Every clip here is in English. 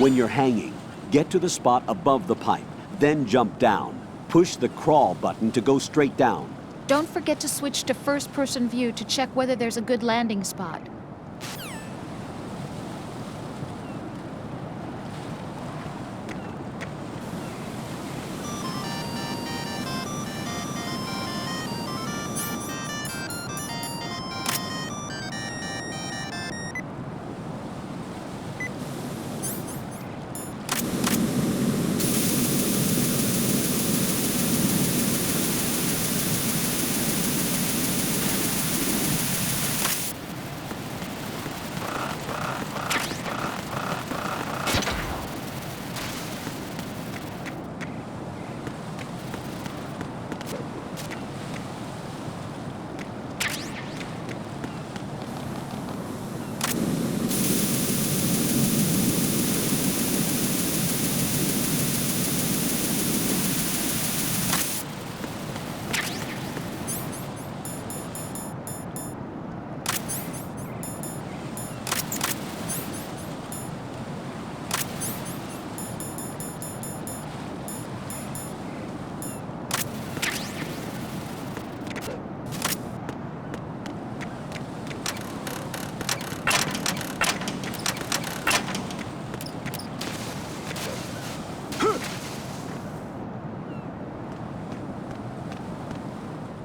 When you're hanging, get to the spot above the pipe, then jump down. Push the crawl button to go straight down. Don't forget to switch to first-person view to check whether there's a good landing spot.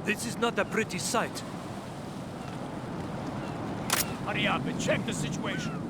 This is not a pretty sight. Hurry up and check the situation.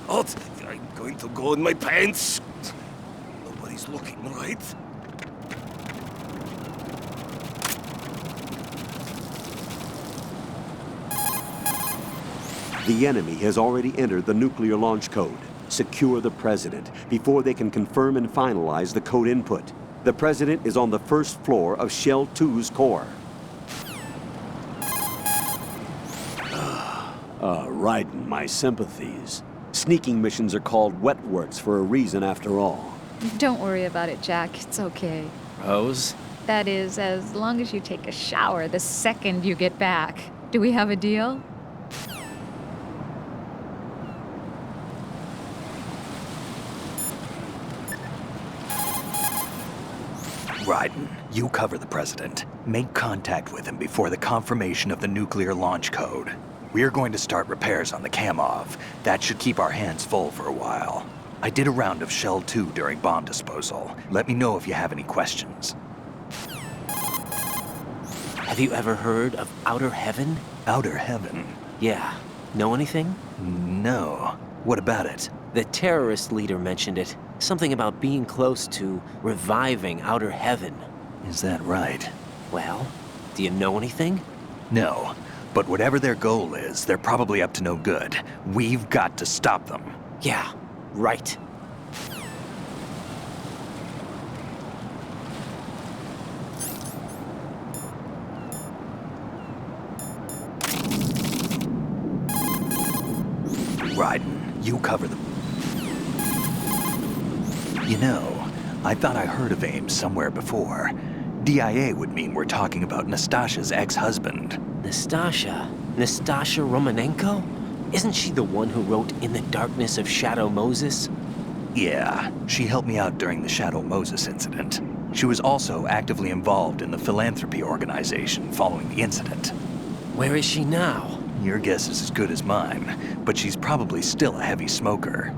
What? I'm going to go in my pants. Nobody's looking, right? The enemy has already entered the nuclear launch code. Secure the President before they can confirm and finalize the code input. The President is on the first floor of Shell 2's core. Raiden, my sympathies. Sneaking missions are called wet works for a reason after all. Don't worry about it, Jack. It's okay. Rose? That is, as long as you take a shower the second you get back. Do we have a deal? Raiden, you cover the President. Make contact with him before the confirmation of the nuclear launch code. We're going to start repairs on the Kamov. That should keep our hands full for a while. I did a round of Shell 2 during bomb disposal. Let me know if you have any questions. Have you ever heard of Outer Heaven? Outer Heaven? Yeah. Know anything? No. What about it? The terrorist leader mentioned it. Something about being close to reviving Outer Heaven. Is that right? Well, do you know anything? No. But whatever their goal is, they're probably up to no good. We've got to stop them. Yeah, right. Raiden, you cover them. You know, I thought I heard of AIM somewhere before. DIA would mean we're talking about Nastasha's ex-husband. Nastasha? Nastasha Romanenko? Isn't she the one who wrote In the Darkness of Shadow Moses? Yeah, she helped me out during the Shadow Moses incident. She was also actively involved in the philanthropy organization following the incident. Where is she now? Your guess is as good as mine, but she's probably still a heavy smoker.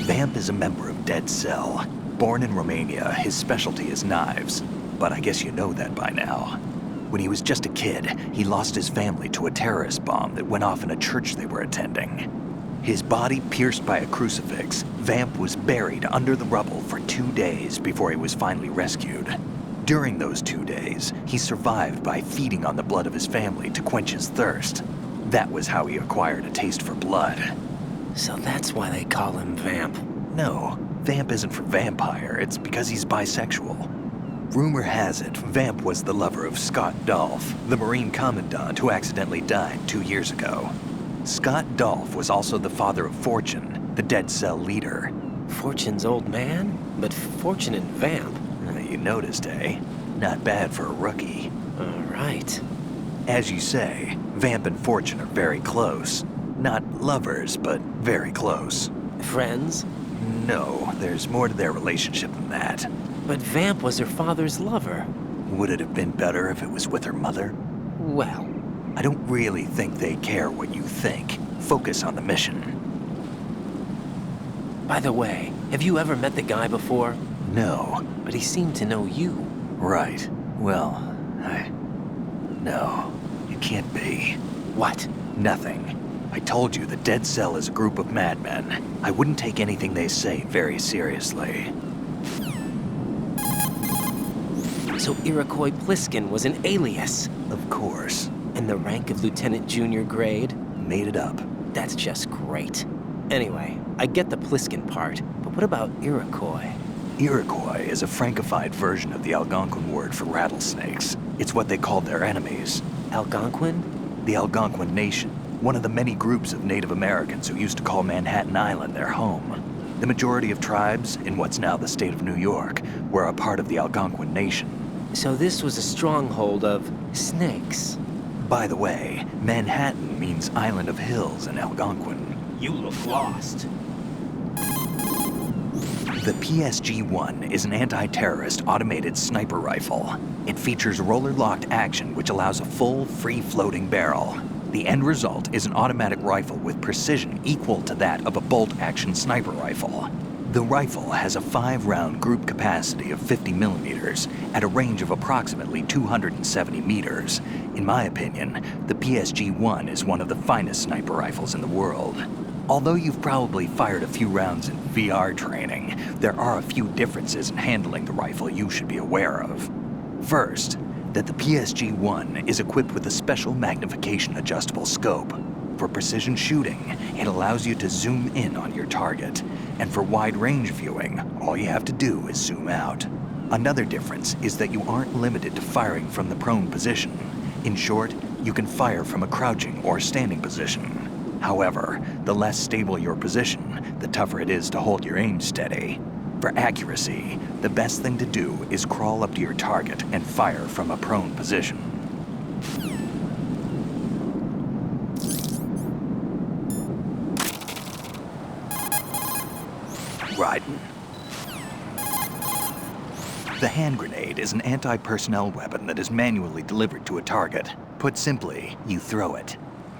Vamp is a member of Dead Cell. Born in Romania, his specialty is knives. But I guess you know that by now. When he was just a kid, he lost his family to a terrorist bomb that went off in a church they were attending. His body pierced by a crucifix, Vamp was buried under the rubble for 2 days before he was finally rescued. During those 2 days, he survived by feeding on the blood of his family to quench his thirst. That was how he acquired a taste for blood. So that's why they call him Vamp. No, Vamp isn't for vampire, it's because he's bisexual. Rumor has it, Vamp was the lover of Scott Dolph, the Marine Commandant who accidentally died 2 years ago. Scott Dolph was also the father of Fortune, the Dead Cell leader. Fortune's old man? But Fortune and Vamp? You noticed, eh? Not bad for a rookie. All right. As you say, Vamp and Fortune are very close. Not lovers, but very close. Friends? No, there's more to their relationship than that. But Vamp was her father's lover. Would it have been better if it was with her mother? Well, I don't really think they care what you think. Focus on the mission. by the way, have you ever met the guy before? No. But he seemed to know you. Right. Well, No, it can't be. What? Nothing. I told you the Dead Cell is a group of madmen. I wouldn't take anything they say very seriously. So Iroquois Pliskin was an alias? Of course. And the rank of Lieutenant Junior grade? Made it up. That's just great. Anyway, I get the Pliskin part, but what about Iroquois? Iroquois is a Frankified version of the Algonquin word for rattlesnakes. It's what they called their enemies. Algonquin? The Algonquin Nation, one of the many groups of Native Americans who used to call Manhattan Island their home. The majority of tribes, in what's now the state of New York, were a part of the Algonquin Nation. So this was a stronghold of snakes. By the way, Manhattan means Island of Hills in Algonquin. You look lost. The PSG-1 is an anti-terrorist automated sniper rifle. It features roller-locked action which allows a full, free-floating barrel. The end result is an automatic rifle with precision equal to that of a bolt-action sniper rifle. The rifle has a 5-round group capacity of 50 millimeters at a range of approximately 270 meters. In my opinion, the PSG-1 is one of the finest sniper rifles in the world. Although you've probably fired a few rounds in VR training, there are a few differences in handling the rifle you should be aware of. First, that the PSG-1 is equipped with a special magnification adjustable scope. For precision shooting, it allows you to zoom in on your target, and for wide range viewing, all you have to do is zoom out. Another difference is that you aren't limited to firing from the prone position. In short, you can fire from a crouching or standing position. However, the less stable your position, the tougher it is to hold your aim steady. For accuracy, the best thing to do is crawl up to your target and fire from a prone position. Raiden. The hand grenade is an anti-personnel weapon that is manually delivered to a target. Put simply, you throw it.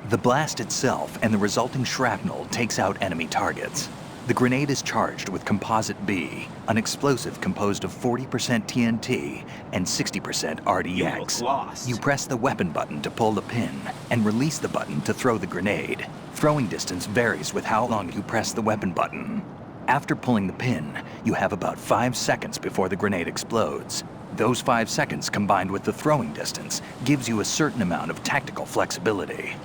The blast itself and the resulting shrapnel takes out enemy targets. The grenade is charged with Composite B, an explosive composed of 40% TNT and 60% RDX. You look lost. You press the weapon button to pull the pin and release the button to throw the grenade. Throwing distance varies with how long you press the weapon button. After pulling the pin, you have about 5 seconds before the grenade explodes. Those 5 seconds combined with the throwing distance gives you a certain amount of tactical flexibility.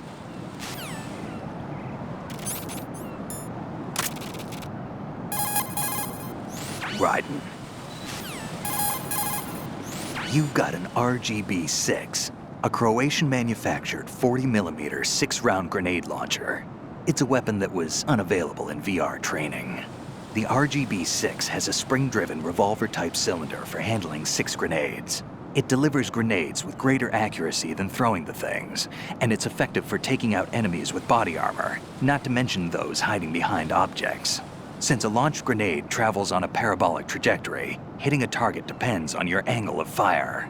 Riding. You've got an RGB-6, a Croatian-manufactured 40mm 6-round grenade launcher. It's a weapon that was unavailable in VR training. The RGB-6 has a spring-driven revolver-type cylinder for handling 6 grenades. It delivers grenades with greater accuracy than throwing the things, and it's effective for taking out enemies with body armor, not to mention those hiding behind objects. Since a launched grenade travels on a parabolic trajectory, hitting a target depends on your angle of fire.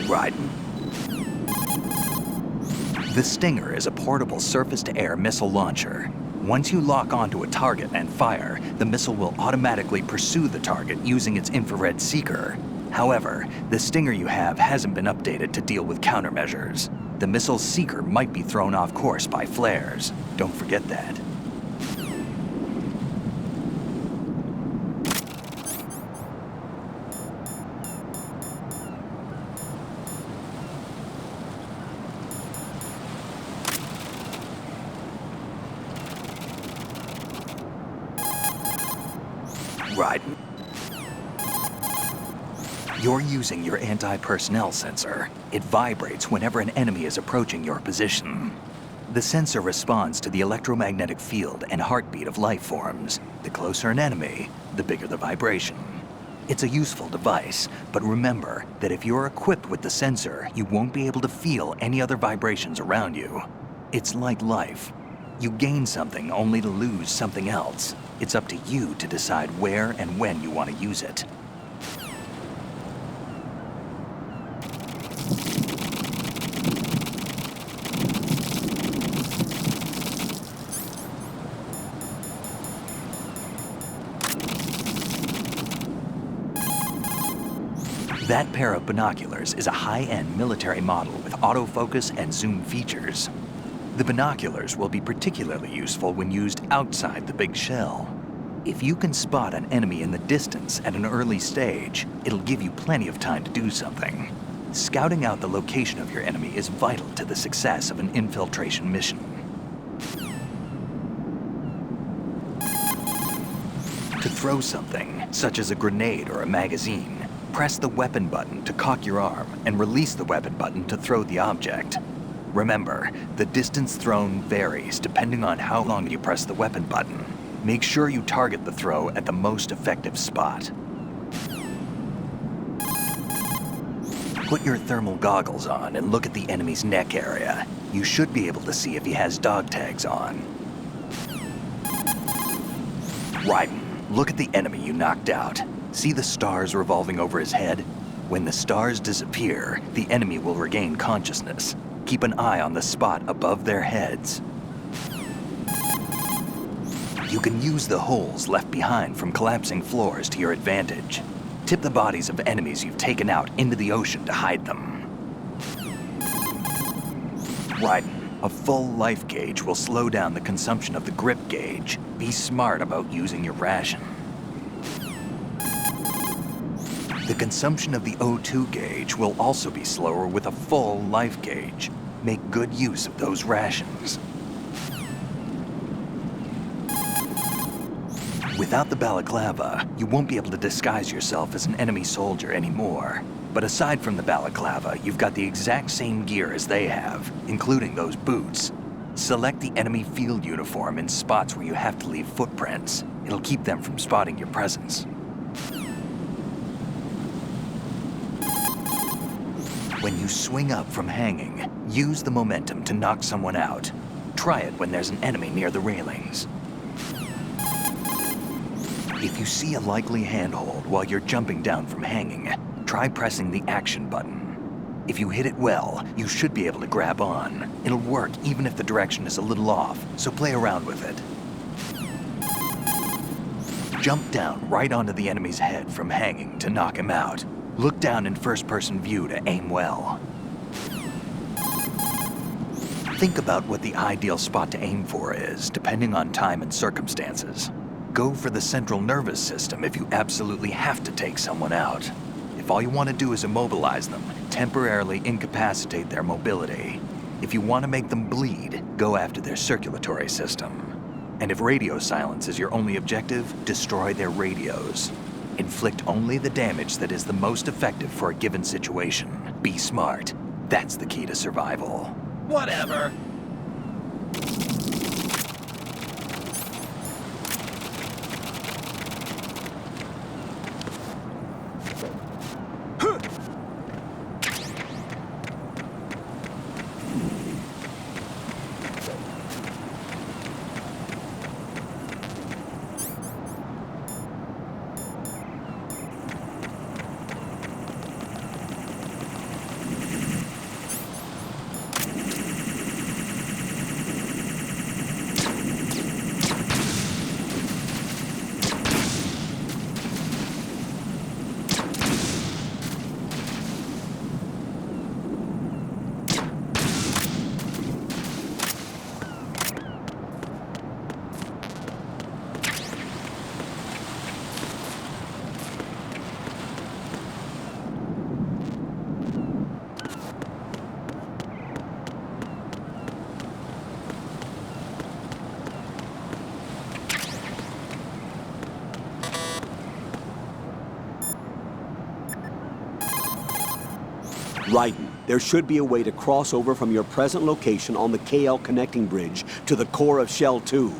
Riding. The Stinger is a portable surface-to-air missile launcher. Once you lock onto a target and fire, the missile will automatically pursue the target using its infrared seeker. However, the Stinger you have hasn't been updated to deal with countermeasures. The missile's seeker might be thrown off course by flares. Don't forget that. Riding. You're using your anti-personnel sensor. It vibrates whenever an enemy is approaching your position. The sensor responds to the electromagnetic field and heartbeat of life forms. The closer an enemy, the bigger the vibration. It's a useful device, but remember that if you're equipped with the sensor, you won't be able to feel any other vibrations around you. It's like life. You gain something only to lose something else. It's up to you to decide where and when you want to use it. That pair of binoculars is a high-end military model with autofocus and zoom features. The binoculars will be particularly useful when used outside the big shell. If you can spot an enemy in the distance at an early stage, it'll give you plenty of time to do something. Scouting out the location of your enemy is vital to the success of an infiltration mission. To throw something, such as a grenade or a magazine, press the weapon button to cock your arm and release the weapon button to throw the object. Remember, the distance thrown varies depending on how long you press the weapon button. Make sure you target the throw at the most effective spot. Put your thermal goggles on and look at the enemy's neck area. You should be able to see if he has dog tags on. Raiden, look at the enemy you knocked out. See the stars revolving over his head? When the stars disappear, the enemy will regain consciousness. Keep an eye on the spot above their heads. You can use the holes left behind from collapsing floors to your advantage. Tip the bodies of enemies you've taken out into the ocean to hide them. Raiden, a full life gauge will slow down the consumption of the grip gauge. Be smart about using your ration. The consumption of the O2 gauge will also be slower with a full life gauge. Make good use of those rations. Without the balaclava, you won't be able to disguise yourself as an enemy soldier anymore. But aside from the balaclava, you've got the exact same gear as they have, including those boots. Select the enemy field uniform in spots where you have to leave footprints. It'll keep them from spotting your presence. When you swing up from hanging, use the momentum to knock someone out. Try it when there's an enemy near the railings. If you see a likely handhold while you're jumping down from hanging, try pressing the action button. If you hit it well, you should be able to grab on. It'll work even if the direction is a little off, so play around with it. Jump down right onto the enemy's head from hanging to knock him out. Look down in first-person view to aim well. Think about what the ideal spot to aim for is, depending on time and circumstances. Go for the central nervous system if you absolutely have to take someone out. If all you want to do is immobilize them, temporarily incapacitate their mobility. If you want to make them bleed, go after their circulatory system. And if radio silence is your only objective, destroy their radios. Inflict only the damage that is the most effective for a given situation. Be smart. That's the key to survival. Whatever. Raiden, there should be a way to cross over from your present location on the KL connecting bridge to the core of Shell 2.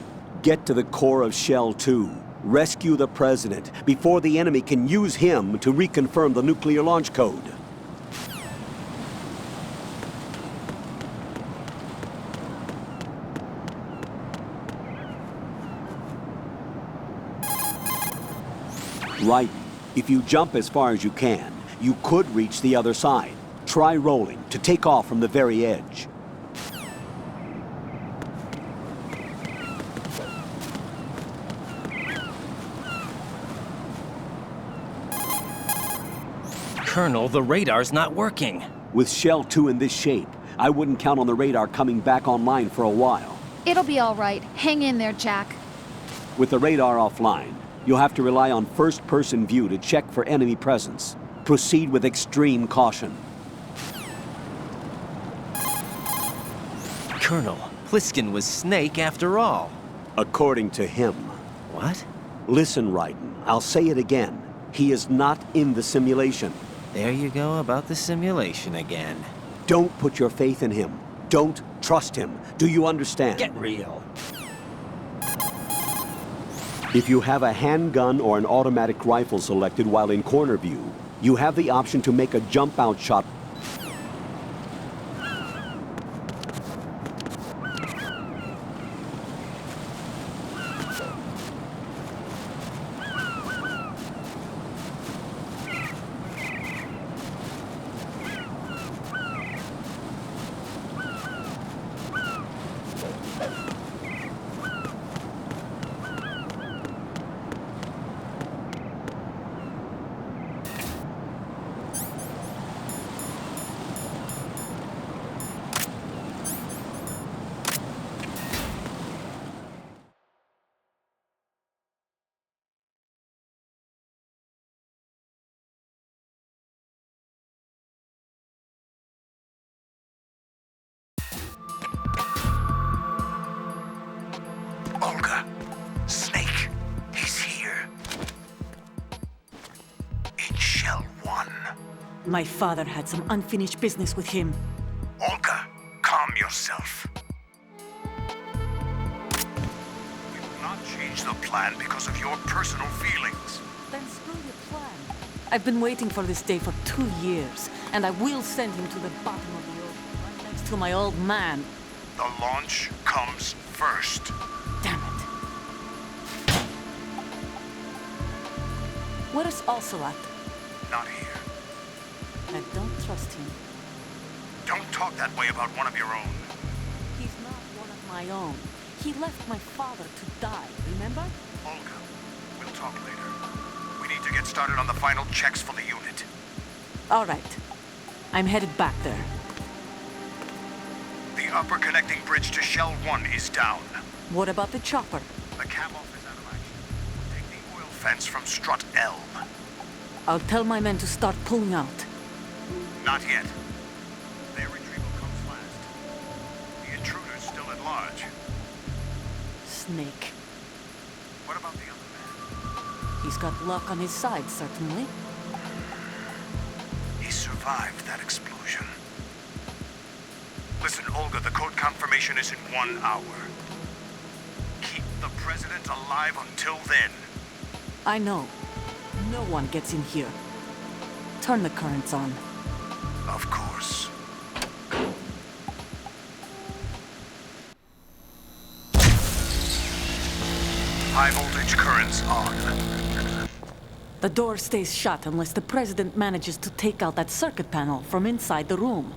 Get to the core of Shell 2. Rescue the President before the enemy can use him to reconfirm the nuclear launch code. Raiden, if you jump as far as you can, you could reach the other side. Try rolling to take off from the very edge. Colonel, the radar's not working. With Shell 2 in this shape, I wouldn't count on the radar coming back online for a while. It'll be all right. Hang in there, Jack. With the radar offline, you'll have to rely on first-person view to check for enemy presence. Proceed with extreme caution. Colonel, Pliskin was Snake after all. According to him. What? Listen, Raiden, I'll say it again. He is not in the simulation. There you go about the simulation again. Don't put your faith in him. Don't trust him. Do you understand? Get real. If you have a handgun or an automatic rifle selected while in corner view, you have the option to make a jump-out shot. Olga, Snake, he's here. In Shell 1. My father had some unfinished business with him. Olga, calm yourself. We will not change the plan because of your personal feelings. Then screw your plan. I've been waiting for this day for 2 years, and I will send him to the bottom of the ocean, right next to my old man. The launch comes first. Damn it. Where is Ocelot? Not here. I don't trust him. Don't talk that way about one of your own. He's not one of my own. He left my father to die, remember? Olga, we'll talk later. We need to get started on the final checks for the unit. All right. I'm headed back there. The upper connecting bridge to Shell 1 is down. What about the chopper? The cam-off is out of action. Take the oil fence from strut L. I'll tell my men to start pulling out. Not yet. Their retrieval comes last. The intruder's still at large. Snake. What about the other man? He's got luck on his side, certainly. He survived that explosion. Listen, Olga, the code confirmation is in 1 hour. Keep the president alive until then. I know. No one gets in here. Turn the currents on. Of course. High voltage currents on. The door stays shut unless the president manages to take out that circuit panel from inside the room.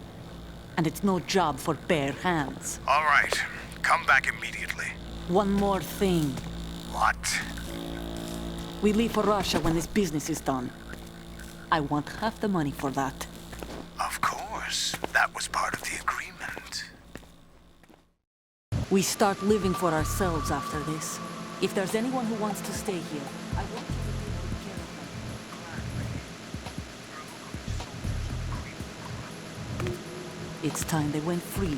And it's no job for bare hands. All right. Come back immediately. One more thing. What? We leave for Russia when this business is done. I want half the money for that. Of course. That was part of the agreement. We start living for ourselves after this. If there's anyone who wants to stay here, I want you to take care of them. It's time they went free.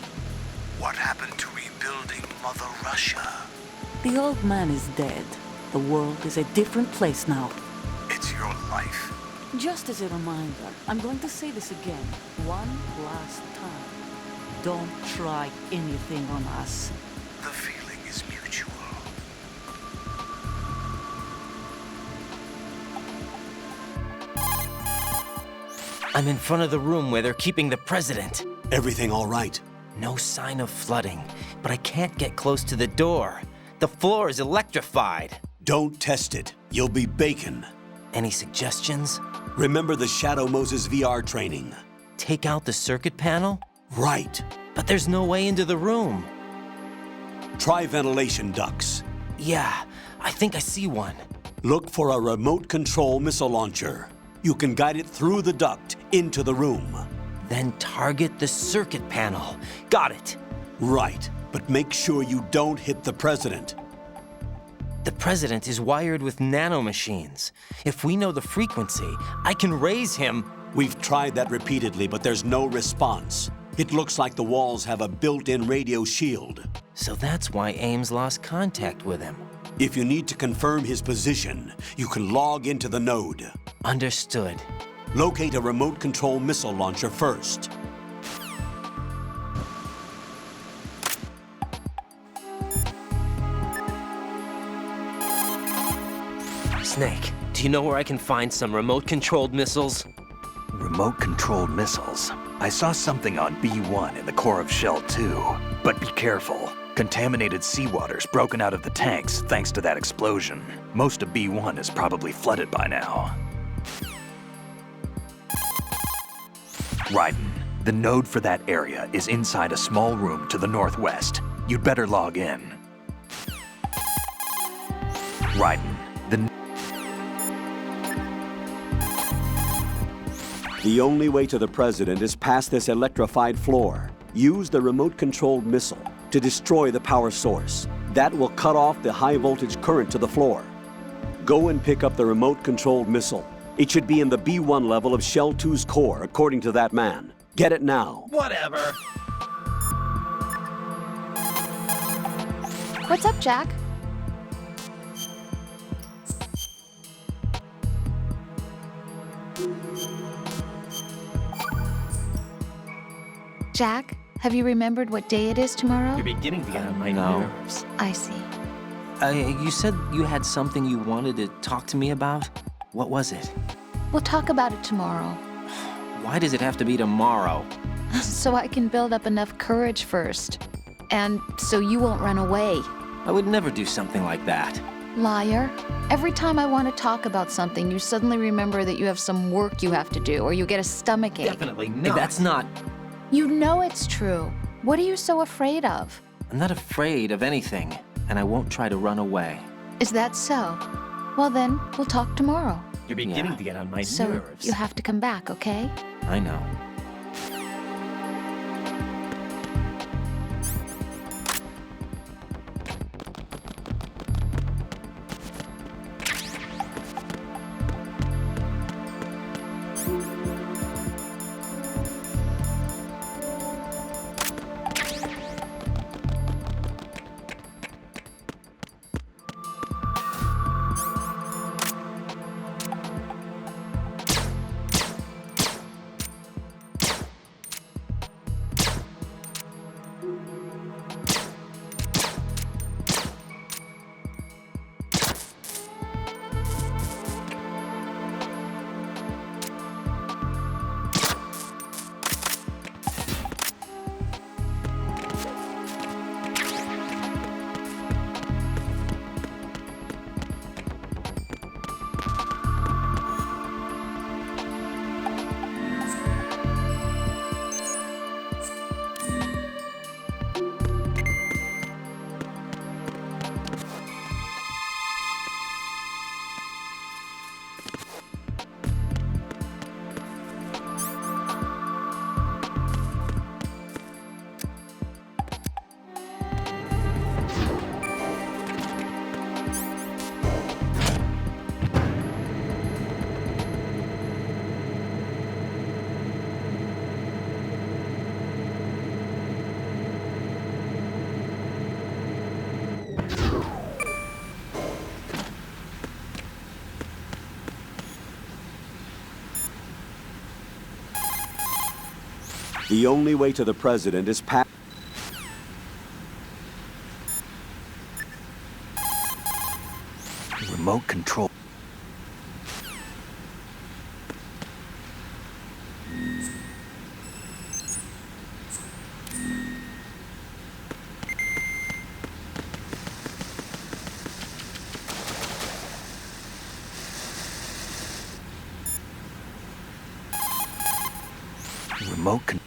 What happened to rebuilding Mother Russia? The old man is dead. The world is a different place now. It's your life. Just as a reminder, I'm going to say this again, one last time. Don't try anything on us. The feeling is mutual. I'm in front of the room where they're keeping the president. Everything all right? No sign of flooding, but I can't get close to the door. The floor is electrified. Don't test it. You'll be bacon. Any suggestions? Remember the Shadow Moses VR training? Take out the circuit panel? Right. But there's no way into the room. Try ventilation ducts. Yeah, I think I see one. Look for a remote control missile launcher. You can guide it through the duct into the room. Then target the circuit panel. Got it. Right, but make sure you don't hit the president. The president is wired with nanomachines. If we know the frequency, I can raise him. We've tried that repeatedly, but there's no response. It looks like the walls have a built-in radio shield. So that's why Ames lost contact with him. If you need to confirm his position, you can log into the node. Understood. Locate a remote control missile launcher first. Snake, do you know where I can find some remote-controlled missiles? Remote-controlled missiles. I saw something on B1 in the core of Shell 2. But be careful. Contaminated seawater's broken out of the tanks thanks to that explosion. Most of B1 is probably flooded by now. Raiden, the node for that area is inside a small room to the northwest. You'd better log in. Raiden, The only way to the president is past this electrified floor. Use the remote-controlled missile to destroy the power source. That will cut off the high-voltage current to the floor. Go and pick up the remote-controlled missile. It should be in the B1 level of Shell 2's core, according to that man. Get it now. Whatever. What's up, Jack? Jack, have you remembered what day it is tomorrow? You're beginning to get on my nerves. I see. You said you had something you wanted to talk to me about? What was it? We'll talk about it tomorrow. Why does it have to be tomorrow? So I can build up enough courage first. And so you won't run away. I would never do something like that. Liar. Every time I want to talk about something, you suddenly remember that you have some work you have to do, or you get a stomachache. Definitely not. That's not... You know it's true. What are you so afraid of? I'm not afraid of anything, and I won't try to run away. Is that so? Well then, we'll talk tomorrow. You're beginning to get on my So nerves. you have to come back, okay? I know. The only way to the president is past. Remote control. Remote control.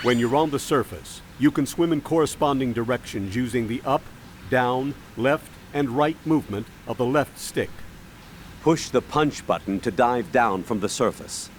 When you're on the surface, you can swim in corresponding directions using the up, down, left, and right movement of the left stick. Push the punch button to dive down from the surface.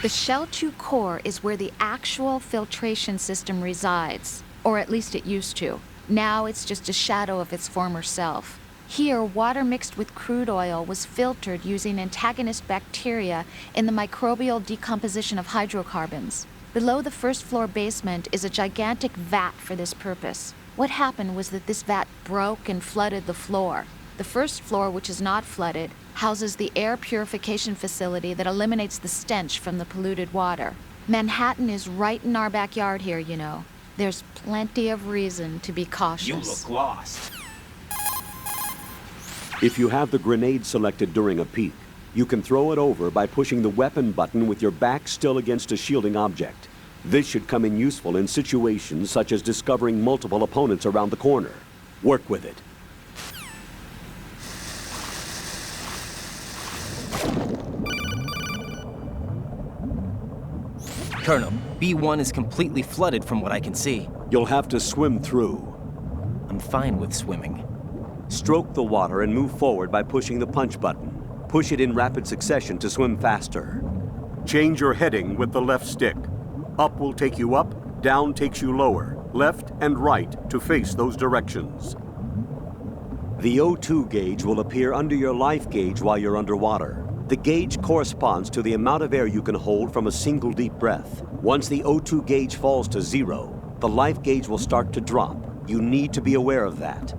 The Shell 2 core is where the actual filtration system resides, or at least it used to. Now it's just a shadow of its former self. Here, water mixed with crude oil was filtered using antagonist bacteria in the microbial decomposition of hydrocarbons. Below the first floor basement is a gigantic vat for this purpose. What happened was that this vat broke and flooded the floor. The first floor, which is not flooded, houses the air purification facility that eliminates the stench from the polluted water. Manhattan is right in our backyard here, you know. There's plenty of reason to be cautious. You look lost. If you have the grenade selected during a peek, you can throw it over by pushing the weapon button with your back still against a shielding object. This should come in useful in situations such as discovering multiple opponents around the corner. Work with it. Colonel, B1 is completely flooded from what I can see. You'll have to swim through. I'm fine with swimming. Stroke the water and move forward by pushing the punch button. Push it in rapid succession to swim faster. Change your heading with the left stick. Up will take you up, down takes you lower, left and right to face those directions. The O2 gauge will appear under your life gauge while you're underwater. The gauge corresponds to the amount of air you can hold from a single deep breath. Once the O2 gauge falls to 0, the life gauge will start to drop. You need to be aware of that.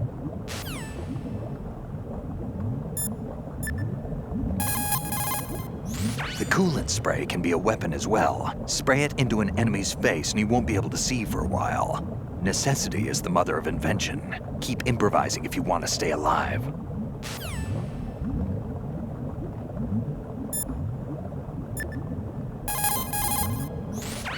The coolant spray can be a weapon as well. Spray it into an enemy's face and he won't be able to see for a while. Necessity is the mother of invention. Keep improvising if you want to stay alive.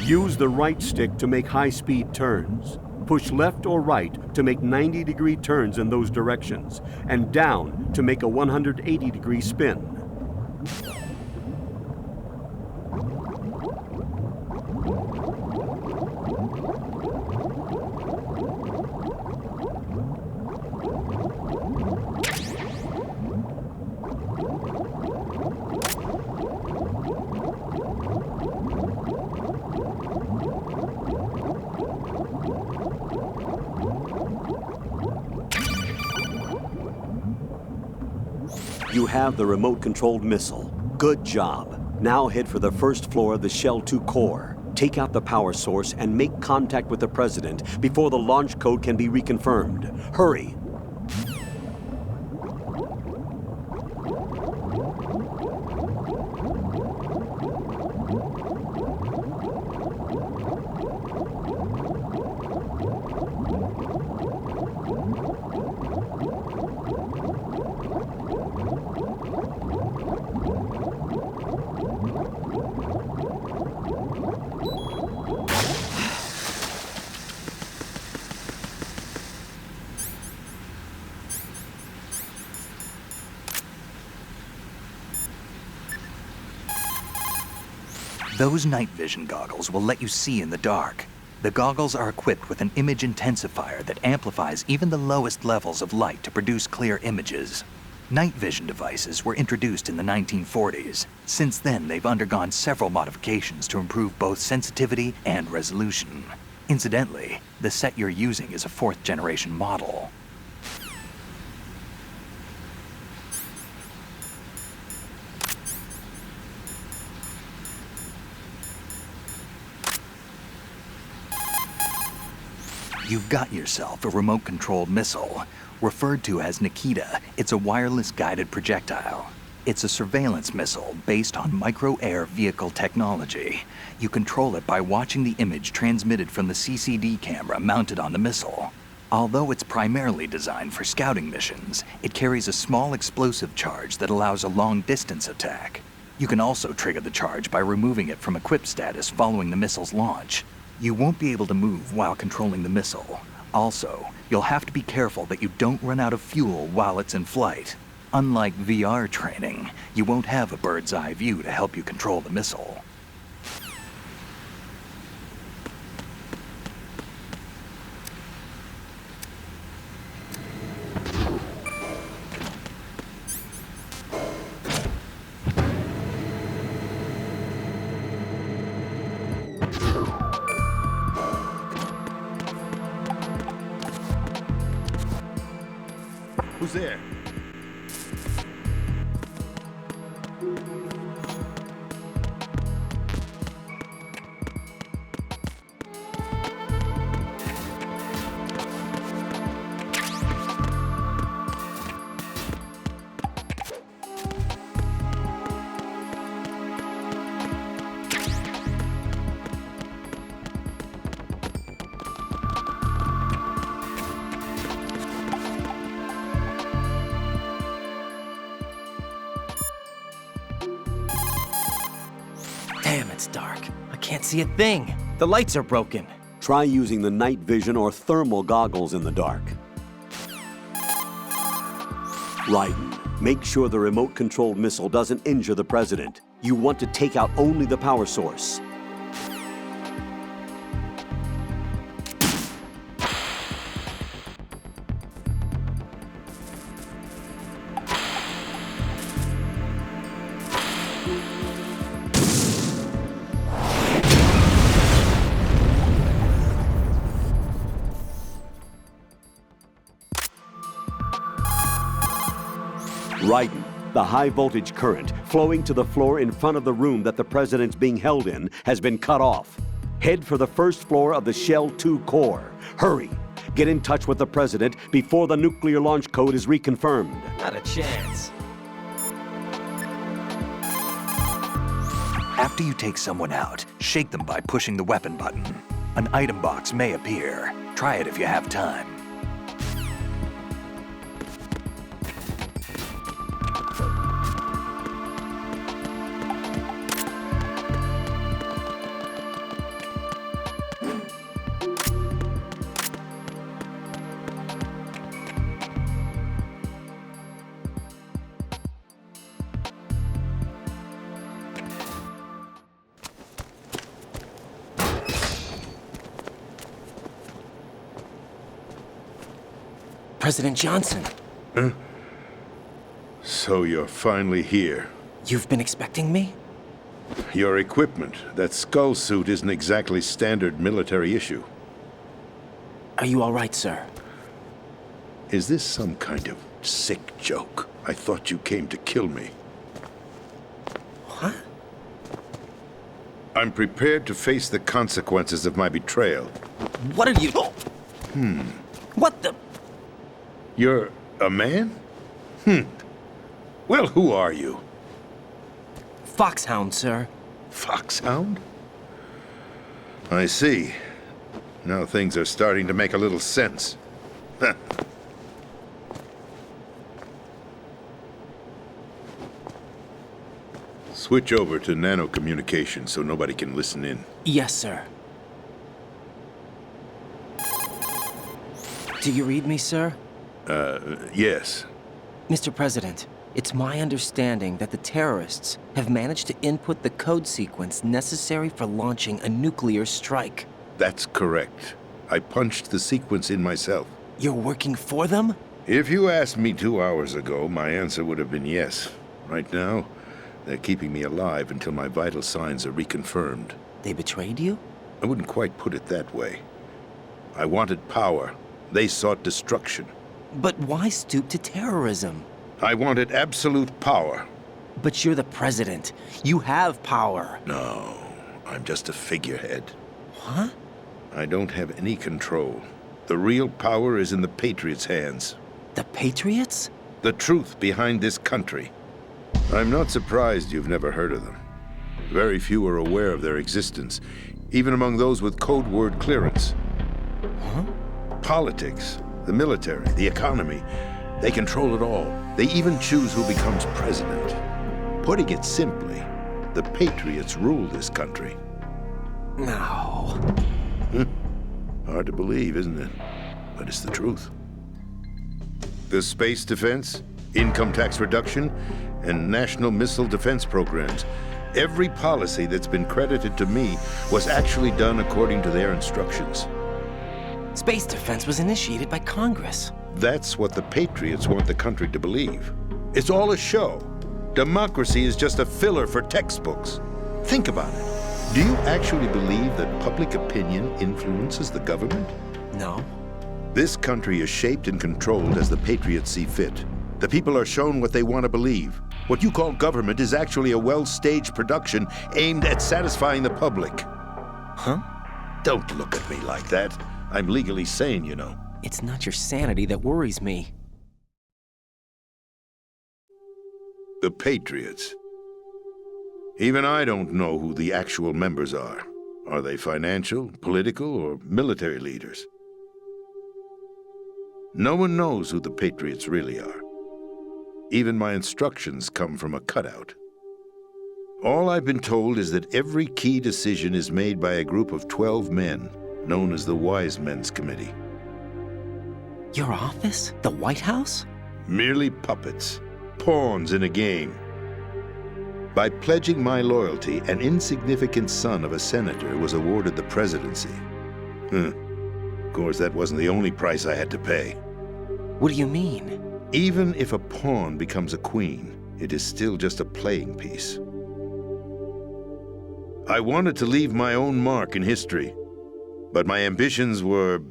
Use the right stick to make high-speed turns. Push left or right to make 90-degree turns in those directions, and down to make a 180-degree spin. You have the remote-controlled missile. Good job. Now head for the first floor of the Shell 2 core. Take out the power source and make contact with the President before the launch code can be reconfirmed. Hurry! Those night vision goggles will let you see in the dark. The goggles are equipped with an image intensifier that amplifies even the lowest levels of light to produce clear images. Night vision devices were introduced in the 1940s. Since then, they've undergone several modifications to improve both sensitivity and resolution. Incidentally, the set you're using is a fourth-generation model. You've got yourself a remote-controlled missile. Referred to as Nikita, it's a wireless guided projectile. It's a surveillance missile based on micro-air vehicle technology. You control it by watching the image transmitted from the CCD camera mounted on the missile. Although it's primarily designed for scouting missions, it carries a small explosive charge that allows a long-distance attack. You can also trigger the charge by removing it from equipped status following the missile's launch. You won't be able to move while controlling the missile. Also, you'll have to be careful that you don't run out of fuel while it's in flight. Unlike VR training, you won't have a bird's eye view to help you control the missile. Who's there? Damn, it's dark. I can't see a thing. The lights are broken. Try using the night vision or thermal goggles in the dark. Raiden, make sure the remote-controlled missile doesn't injure the President. You want to take out only the power source. Raiden, the high-voltage current flowing to the floor in front of the room that the President's being held in has been cut off. Head for the first floor of the Shell 2 core. Hurry! Get in touch with the President before the nuclear launch code is reconfirmed. Not a chance. After you take someone out, shake them by pushing the weapon button. An item box may appear. Try it if you have time. President Johnson. So you're finally here. You've been expecting me? Your equipment, that skull suit, isn't exactly standard military issue. Are you all right, sir? Is this some kind of sick joke? I thought you came to kill me. What? I'm prepared to face the consequences of my betrayal. What are you... What the... You're a man? Well, who are you? Foxhound, sir. Foxhound? I see. Now things are starting to make a little sense. Switch over to nano-communication so nobody can listen in. Yes, sir. Do you read me, sir? Yes. Mr. President, it's my understanding that the terrorists have managed to input the code sequence necessary for launching a nuclear strike. That's correct. I punched the sequence in myself. You're working for them? If you asked me 2 hours ago, my answer would have been yes. Right now, they're keeping me alive until my vital signs are reconfirmed. They betrayed you? I wouldn't quite put it that way. I wanted power. They sought destruction. But why stoop to terrorism? I wanted absolute power. But you're the president. You have power. No, I'm just a figurehead. What? I don't have any control. The real power is in the Patriots' hands. The Patriots? The truth behind this country. I'm not surprised you've never heard of them. Very few are aware of their existence, even among those with code word clearance. Huh? Politics, the military, the economy, they control it all. They even choose who becomes president. Putting it simply, the Patriots rule this country. No. Hard to believe, isn't it? But it's the truth. The space defense, income tax reduction, and national missile defense programs. Every policy that's been credited to me was actually done according to their instructions. Space defense was initiated by Congress. That's what the Patriots want the country to believe. It's all a show. Democracy is just a filler for textbooks. Think about it. Do you actually believe that public opinion influences the government? No. This country is shaped and controlled as the Patriots see fit. The people are shown what they want to believe. What you call government is actually a well-staged production aimed at satisfying the public. Huh? Don't look at me like that. I'm legally sane, you know. It's not your sanity that worries me. The Patriots. Even I don't know who the actual members are. Are they financial, political, or military leaders? No one knows who the Patriots really are. Even my instructions come from a cutout. All I've been told is that every key decision is made by a group of 12 men, known as the Wise Men's Committee. Your office? The White House? Merely puppets, pawns in a game. By pledging my loyalty, an insignificant son of a senator was awarded the presidency. Of course, that wasn't the only price I had to pay. What do you mean? Even if a pawn becomes a queen, it is still just a playing piece. I wanted to leave my own mark in history, but my ambitions were...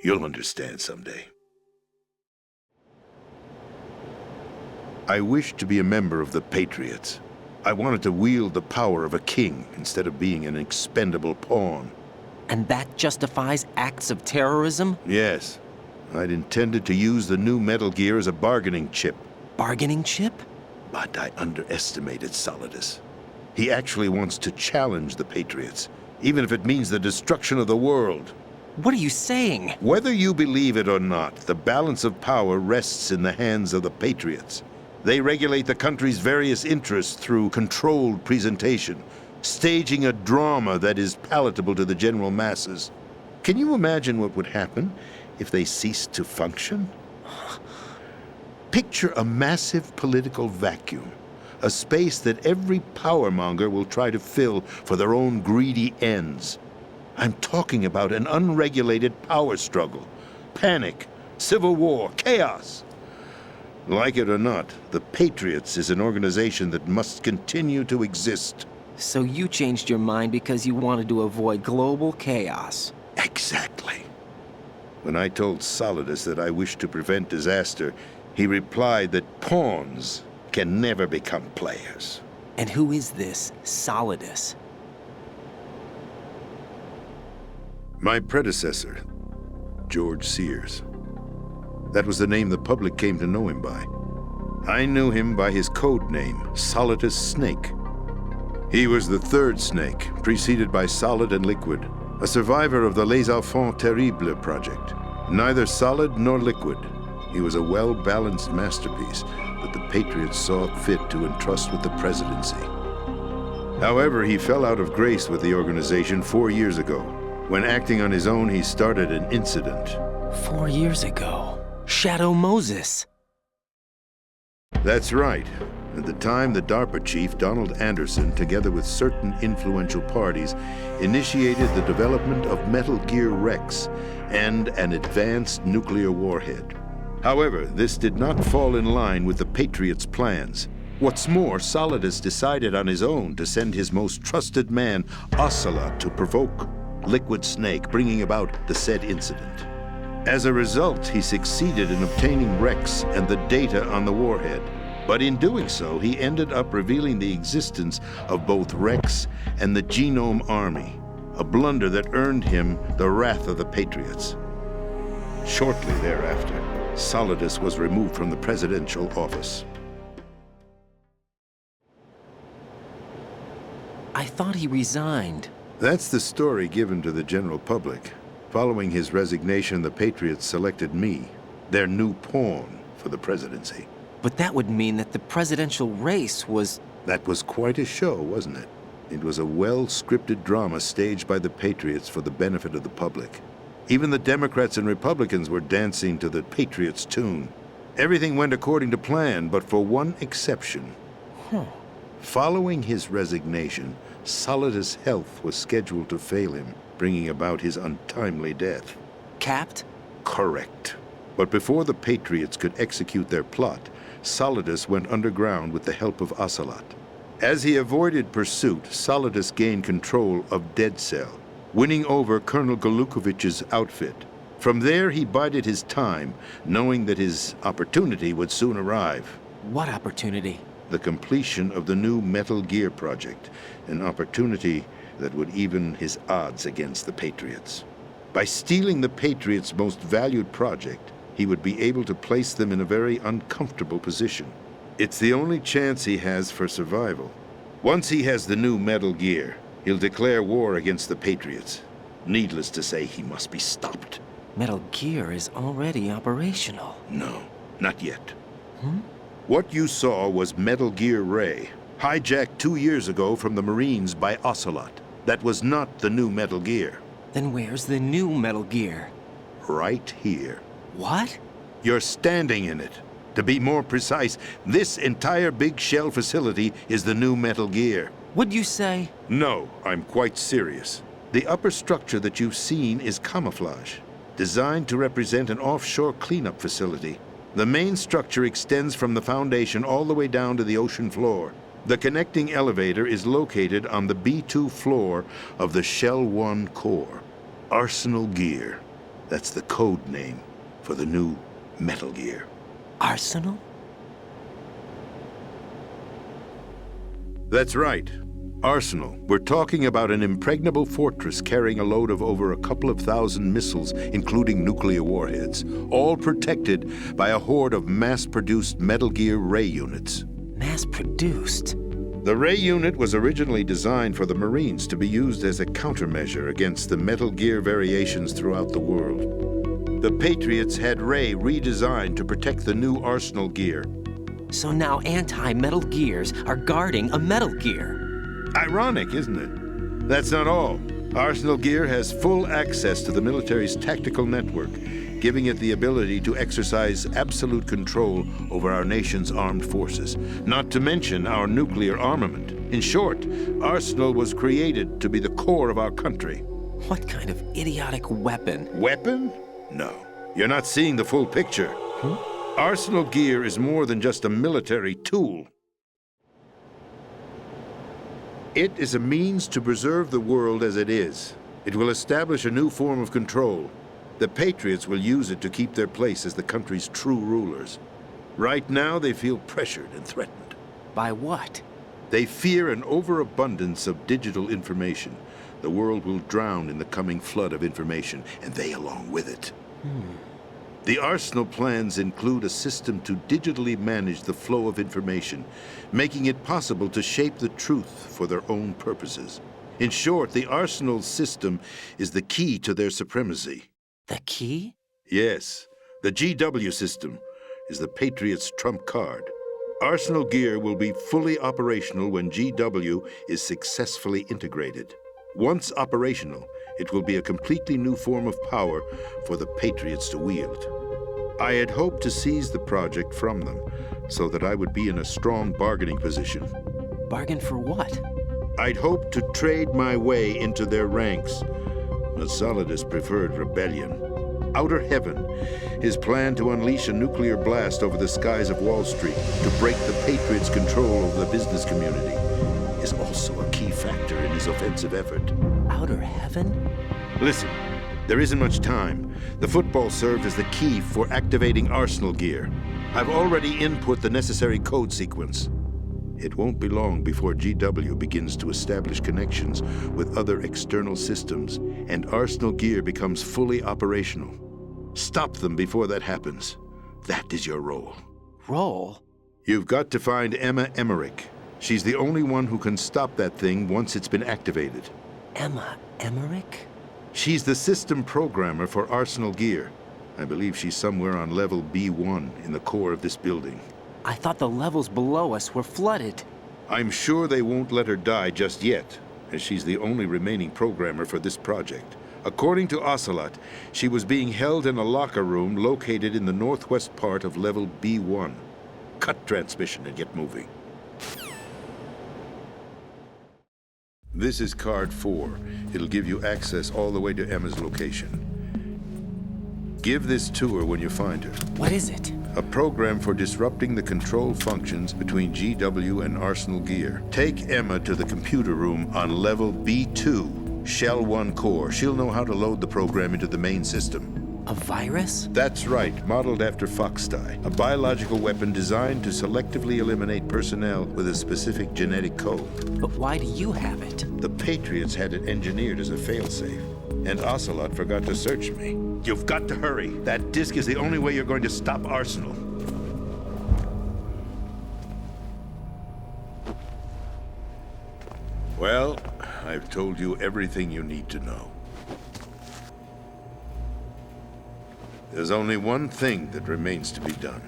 You'll understand someday. I wished to be a member of the Patriots. I wanted to wield the power of a king instead of being an expendable pawn. And that justifies acts of terrorism? Yes. I'd intended to use the new Metal Gear as a bargaining chip. Bargaining chip? But I underestimated Solidus. He actually wants to challenge the Patriots, even if it means the destruction of the world. What are you saying? Whether you believe it or not, the balance of power rests in the hands of the Patriots. They regulate the country's various interests through controlled presentation, staging a drama that is palatable to the general masses. Can you imagine what would happen if they ceased to function? Picture a massive political vacuum, a space that every powermonger will try to fill for their own greedy ends. I'm talking about an unregulated power struggle. Panic, civil war, chaos. Like it or not, the Patriots is an organization that must continue to exist. So you changed your mind because you wanted to avoid global chaos. Exactly. When I told Solidus that I wished to prevent disaster, he replied that pawns can never become players. And who is this Solidus? My predecessor, George Sears. That was the name the public came to know him by. I knew him by his code name, Solidus Snake. He was the third snake, preceded by Solid and Liquid, a survivor of the Les Enfants Terribles project. Neither solid nor liquid, he was a well-balanced masterpiece that the Patriots saw fit to entrust with the presidency. However, he fell out of grace with the organization 4 years ago. When acting on his own, he started an incident. 4 years ago. Shadow Moses. That's right. At the time, the DARPA chief, Donald Anderson, together with certain influential parties, initiated the development of Metal Gear Rex and an advanced nuclear warhead. However, this did not fall in line with the Patriots' plans. What's more, Solidus decided on his own to send his most trusted man, Ocelot, to provoke Liquid Snake, bringing about the said incident. As a result, he succeeded in obtaining Rex and the data on the warhead. But in doing so, he ended up revealing the existence of both Rex and the Genome Army, a blunder that earned him the wrath of the Patriots. Shortly thereafter, Solidus was removed from the presidential office. I thought he resigned. That's the story given to the general public. Following his resignation, the Patriots selected me, their new pawn, for the presidency. But that would mean that the presidential race was... That was quite a show, wasn't it? It was a well-scripted drama staged by the Patriots for the benefit of the public. Even the Democrats and Republicans were dancing to the Patriots' tune. Everything went according to plan, but for one exception. Following his resignation, Solidus' health was scheduled to fail him, bringing about his untimely death. Capped? Correct. But before the Patriots could execute their plot, Solidus went underground with the help of Ocelot. As he avoided pursuit, Solidus gained control of Dead Cell, winning over Colonel Golukovich's outfit. From there, he bided his time, knowing that his opportunity would soon arrive. What opportunity? The completion of the new Metal Gear project, an opportunity that would even his odds against the Patriots. By stealing the Patriots' most valued project, he would be able to place them in a very uncomfortable position. It's the only chance he has for survival. Once he has the new Metal Gear, he'll declare war against the Patriots. Needless to say, he must be stopped. Metal Gear is already operational. No, not yet. What you saw was Metal Gear Ray, hijacked 2 years ago from the Marines by Ocelot. That was not the new Metal Gear. Then where's the new Metal Gear? Right here. What? You're standing in it. To be more precise, this entire big shell facility is the new Metal Gear. What'd you say? No, I'm quite serious. The upper structure that you've seen is camouflage, designed to represent an offshore cleanup facility. The main structure extends from the foundation all the way down to the ocean floor. The connecting elevator is located on the B2 floor of the Shell 1 core. Arsenal Gear. That's the code name for the new Metal Gear. Arsenal? That's right. Arsenal. We're talking about an impregnable fortress carrying a load of over a couple of thousand missiles, including nuclear warheads, all protected by a horde of mass-produced Metal Gear Ray units. Mass-produced? The Ray unit was originally designed for the Marines to be used as a countermeasure against the Metal Gear variations throughout the world. The Patriots had Ray redesigned to protect the new Arsenal Gear. So now anti-Metal Gears are guarding a Metal Gear. Ironic, isn't it? That's not all. Arsenal Gear has full access to the military's tactical network, giving it the ability to exercise absolute control over our nation's armed forces, not to mention our nuclear armament. In short, Arsenal was created to be the core of our country. What kind of idiotic weapon? Weapon? No. You're not seeing the full picture. Arsenal gear is more than just a military tool. It is a means to preserve the world as it is. It will establish a new form of control. The Patriots will use it to keep their place as the country's true rulers. Right now, they feel pressured and threatened. By what? They fear an overabundance of digital information. The world will drown in the coming flood of information, and they along with it. The Arsenal plans include a system to digitally manage the flow of information, making it possible to shape the truth for their own purposes. In short, the Arsenal system is the key to their supremacy. The key? Yes, the GW system is the Patriots' trump card. Arsenal gear will be fully operational when GW is successfully integrated. Once operational, it will be a completely new form of power for the Patriots to wield. I had hoped to seize the project from them so that I would be in a strong bargaining position. Bargain for what? I'd hoped to trade my way into their ranks. But Solidus preferred rebellion. Outer Heaven, his plan to unleash a nuclear blast over the skies of Wall Street to break the Patriots' control over the business community, is also a key factor in his offensive effort. Outer Heaven? Listen, there isn't much time. The football served as the key for activating Arsenal gear. I've already input the necessary code sequence. It won't be long before GW begins to establish connections with other external systems, and Arsenal gear becomes fully operational. Stop them before that happens. That is your role. Role? You've got to find Emma Emmerich. She's the only one who can stop that thing once it's been activated. Emma Emmerich? She's the system programmer for Arsenal gear. I believe she's somewhere on level B1 in the core of this building. I thought the levels below us were flooded. I'm sure they won't let her die just yet, as she's the only remaining programmer for this project. According to Ocelot, she was being held in a locker room located in the northwest part of level B1. Cut transmission and get moving. This is card 4. It'll give you access all the way to Emma's location. Give this to her when you find her. What is it? A program for disrupting the control functions between GW and Arsenal gear. Take Emma to the computer room on level B2, Shell 1 core. She'll know how to load the program into the main system. A virus? That's right, modeled after Foxdie, a biological weapon designed to selectively eliminate personnel with a specific genetic code. But why do you have it? The Patriots had it engineered as a failsafe, and Ocelot forgot to search me. You've got to hurry. That disk is the only way you're going to stop Arsenal. Well, I've told you everything you need to know. There's only one thing that remains to be done.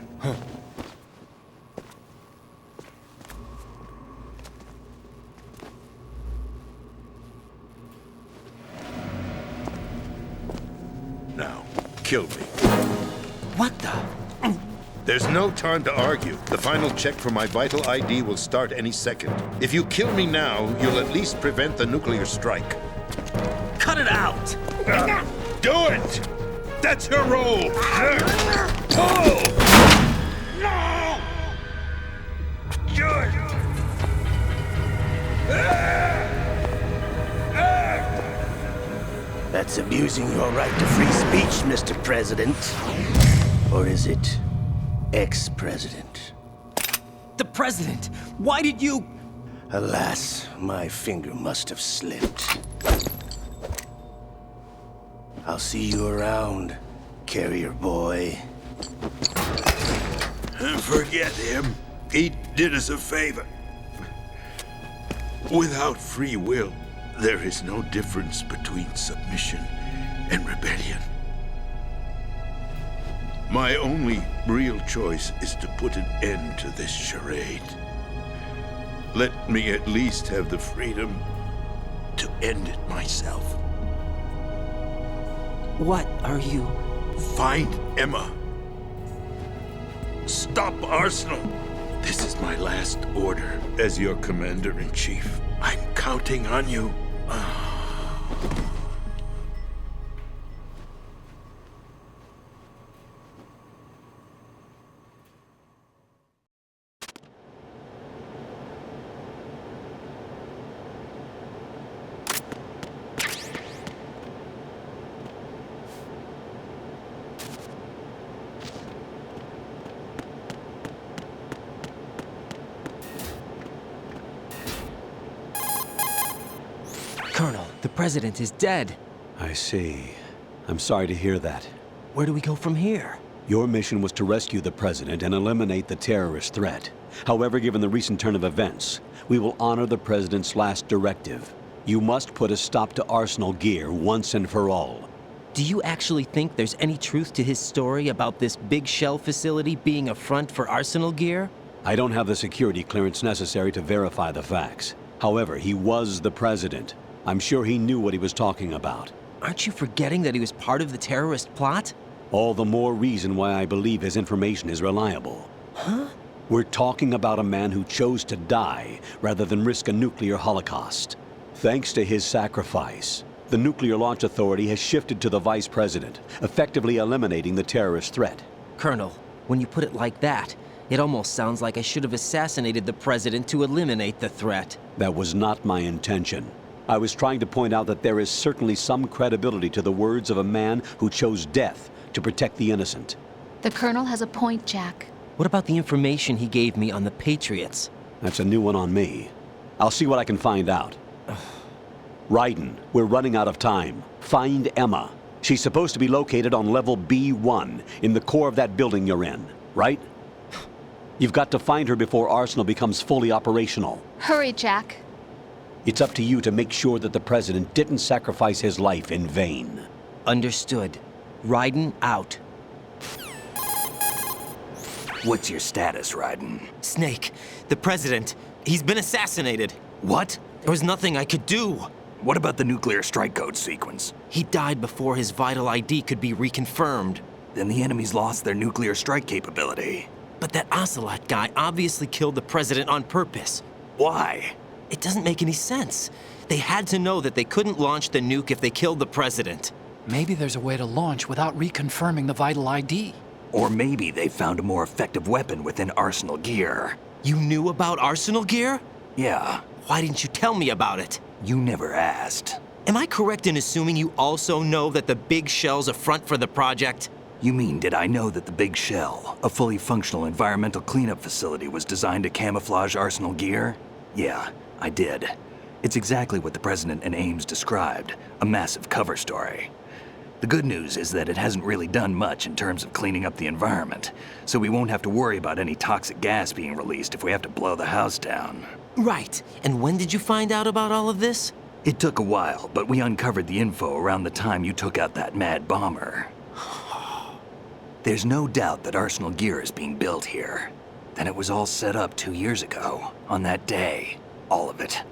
Now, kill me. What the? There's no time to argue. The final check for my vital ID will start any second. If you kill me now, you'll at least prevent the nuclear strike. Cut it out! Do it! That's your role! Pull! No! Do it! That's abusing your right to free speech, Mr. President. Or is it ex-president? The president! Why did you... Alas, my finger must have slipped. I'll see you around, carrier boy. Forget him. He did us a favor. Without free will, there is no difference between submission and rebellion. My only real choice is to put an end to this charade. Let me at least have the freedom to end it myself. What are you... Find Emma. Stop Arsenal. This is my last order as your commander-in-chief. I'm counting on you. Colonel, the president is dead. I see. I'm sorry to hear that. Where do we go from here? Your mission was to rescue the president and eliminate the terrorist threat. However, given the recent turn of events, we will honor the president's last directive. You must put a stop to Arsenal Gear once and for all. Do you actually think there's any truth to his story about this big shell facility being a front for Arsenal Gear? I don't have the security clearance necessary to verify the facts. However, he was the president. I'm sure he knew what he was talking about. Aren't you forgetting that he was part of the terrorist plot? All the more reason why I believe his information is reliable. Huh? We're talking about a man who chose to die rather than risk a nuclear holocaust. Thanks to his sacrifice, the Nuclear Launch Authority has shifted to the vice president, effectively eliminating the terrorist threat. Colonel, when you put it like that, it almost sounds like I should have assassinated the president to eliminate the threat. That was not my intention. I was trying to point out that there is certainly some credibility to the words of a man who chose death to protect the innocent. The Colonel has a point, Jack. What about the information he gave me on the Patriots? That's a new one on me. I'll see what I can find out. Raiden, we're running out of time. Find Emma. She's supposed to be located on level B1 in the core of that building you're in, right? You've got to find her before Arsenal becomes fully operational. Hurry, Jack. It's up to you to make sure that the president didn't sacrifice his life in vain. Understood. Raiden out. What's your status, Raiden? Snake, the president, he's been assassinated. What? There was nothing I could do. What about the nuclear strike code sequence? He died before his vital ID could be reconfirmed. Then the enemy's lost their nuclear strike capability. But that Ocelot guy obviously killed the president on purpose. Why? It doesn't make any sense. They had to know that they couldn't launch the nuke if they killed the president. Maybe there's a way to launch without reconfirming the vital ID. Or maybe they found a more effective weapon within Arsenal Gear. You knew about Arsenal Gear? Yeah. Why didn't you tell me about it? You never asked. Am I correct in assuming you also know that the Big Shell's a front for the project? You mean, did I know that the Big Shell, a fully functional environmental cleanup facility, was designed to camouflage Arsenal Gear? Yeah, I did. It's exactly what the President and Ames described, a massive cover story. The good news is that it hasn't really done much in terms of cleaning up the environment, so we won't have to worry about any toxic gas being released if we have to blow the house down. Right. And when did you find out about all of this? It took a while, but we uncovered the info around the time you took out that mad bomber. There's no doubt that Arsenal Gear is being built here. Then it was all set up 2 years ago, on that day. All of it.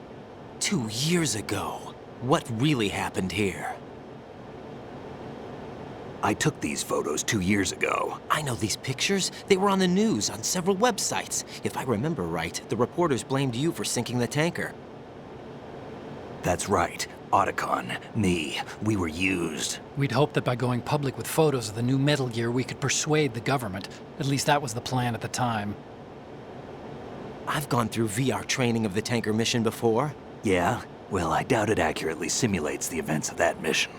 2 years ago? What really happened here? I took these photos 2 years ago. I know these pictures. They were on the news, on several websites. If I remember right, the reporters blamed you for sinking the tanker. That's right. Otacon, me, we were used. We'd hoped that by going public with photos of the new Metal Gear, we could persuade the government. At least that was the plan at the time. I've gone through VR training of the tanker mission before. Yeah? Well, I doubt it accurately simulates the events of that mission.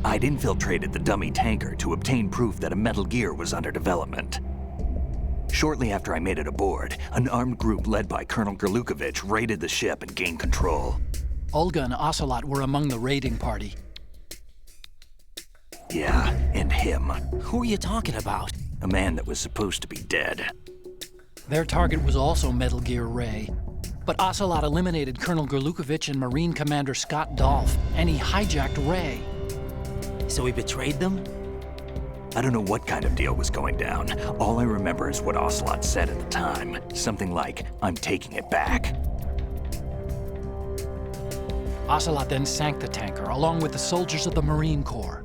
I'd infiltrated the dummy tanker to obtain proof that a Metal Gear was under development. Shortly after I made it aboard, an armed group led by Colonel Gerlukovich raided the ship and gained control. Olga and Ocelot were among the raiding party. Yeah, and him. Who are you talking about? A man that was supposed to be dead. Their target was also Metal Gear Ray. But Ocelot eliminated Colonel Gerlukovich and Marine Commander Scott Dolph, and he hijacked Ray. So he betrayed them? I don't know what kind of deal was going down. All I remember is what Ocelot said at the time. Something like, "I'm taking it back." Ocelot then sank the tanker, along with the soldiers of the Marine Corps.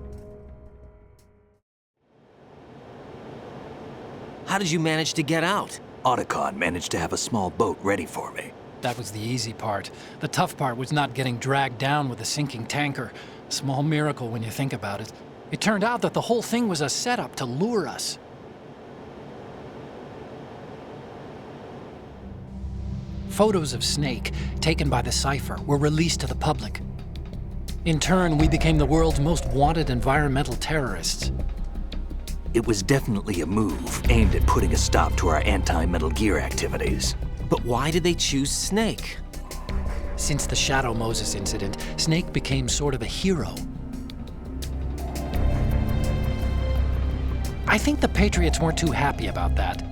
How did you manage to get out? Otacon managed to have a small boat ready for me. That was the easy part. The tough part was not getting dragged down with a sinking tanker. A small miracle when you think about it. It turned out that the whole thing was a setup to lure us. Photos of Snake, taken by the Cypher, were released to the public. In turn, we became the world's most wanted environmental terrorists. It was definitely a move aimed at putting a stop to our anti-Metal Gear activities. But why did they choose Snake? Since the Shadow Moses incident, Snake became sort of a hero. I think the Patriots weren't too happy about that.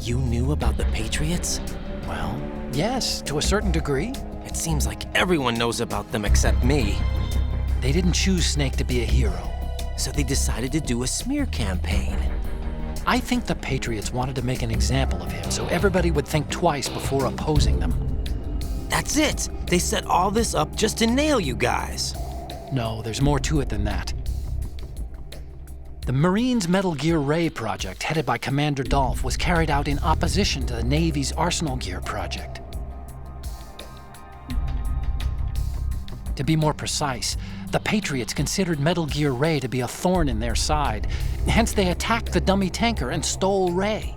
You knew about the Patriots? Well, yes, to a certain degree. It seems like everyone knows about them except me. They didn't choose Snake to be a hero. So they decided to do a smear campaign. I think the Patriots wanted to make an example of him so everybody would think twice before opposing them. That's it! They set all this up just to nail you guys. No, there's more to it than that. The Marines' Metal Gear Ray project, headed by Commander Dolph, was carried out in opposition to the Navy's Arsenal Gear project. To be more precise, the Patriots considered Metal Gear Ray to be a thorn in their side. Hence, they attacked the dummy tanker and stole Ray.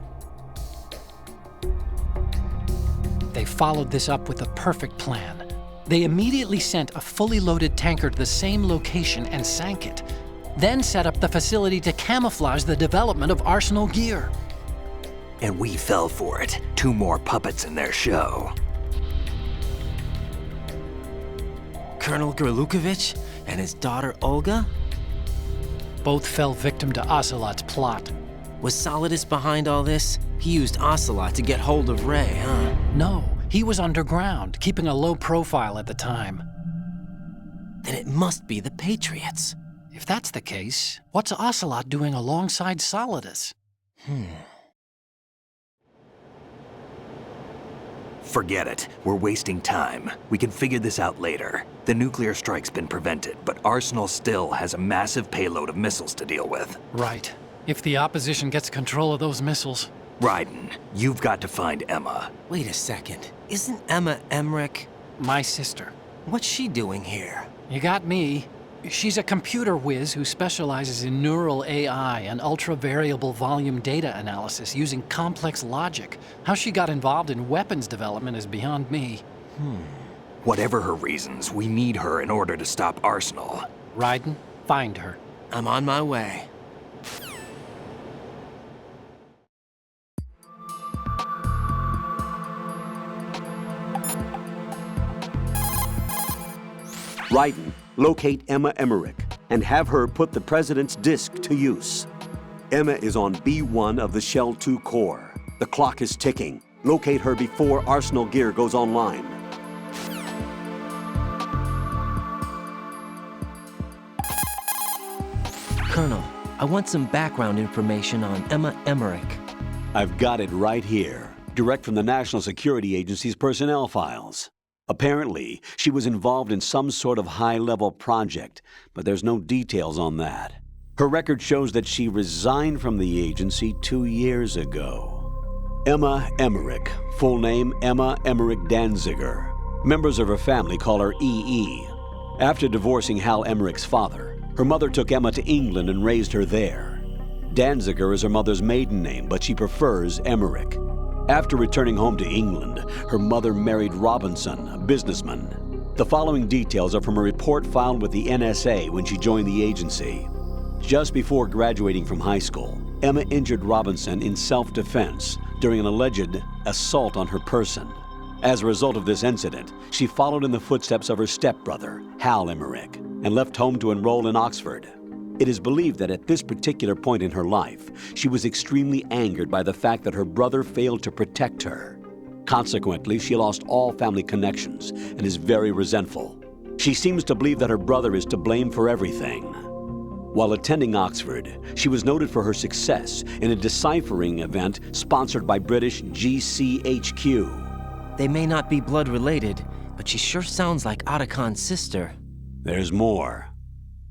They followed this up with a perfect plan. They immediately sent a fully loaded tanker to the same location and sank it, then set up the facility to camouflage the development of Arsenal Gear. And we fell for it. 2 more puppets in their show. Colonel Gerlukovich and his daughter Olga? Both fell victim to Ocelot's plot. Was Solidus behind all this? He used Ocelot to get hold of Ray, huh? No, he was underground, keeping a low profile at the time. Then it must be the Patriots. If that's the case, what's Ocelot doing alongside Solidus? Forget it. We're wasting time. We can figure this out later. The nuclear strike's been prevented, but Arsenal still has a massive payload of missiles to deal with. Right. If the opposition gets control of those missiles... Raiden, you've got to find Emma. Wait a second. Isn't Emma Emmerich? My sister. What's she doing here? You got me. She's a computer whiz who specializes in neural AI and ultra-variable volume data analysis using complex logic. How she got involved in weapons development is beyond me. Whatever her reasons, we need her in order to stop Arsenal. Raiden, find her. I'm on my way. Raiden, locate Emma Emmerich and have her put the President's disk to use. Emma is on B1 of the Shell 2 core. The clock is ticking. Locate her before Arsenal Gear goes online. Colonel, I want some background information on Emma Emmerich. I've got it right here, direct from the National Security Agency's personnel files. Apparently, she was involved in some sort of high-level project, but there's no details on that. Her record shows that she resigned from the agency 2 years ago. Emma Emmerich, full name Emma Emmerich Danziger. Members of her family call her EE. After divorcing Hal Emmerich's father, her mother took Emma to England and raised her there. Danziger is her mother's maiden name, but she prefers Emmerich. After returning home to England, her mother married Robinson, a businessman. The following details are from a report filed with the NSA when she joined the agency. Just before graduating from high school, Emma injured Robinson in self-defense during an alleged assault on her person. As a result of this incident, she followed in the footsteps of her stepbrother, Hal Emmerich, and left home to enroll in Oxford. It is believed that at this particular point in her life, she was extremely angered by the fact that her brother failed to protect her. Consequently, she lost all family connections and is very resentful. She seems to believe that her brother is to blame for everything. While attending Oxford, she was noted for her success in a deciphering event sponsored by British GCHQ. They may not be blood related, but she sure sounds like Otacon's sister. There's more.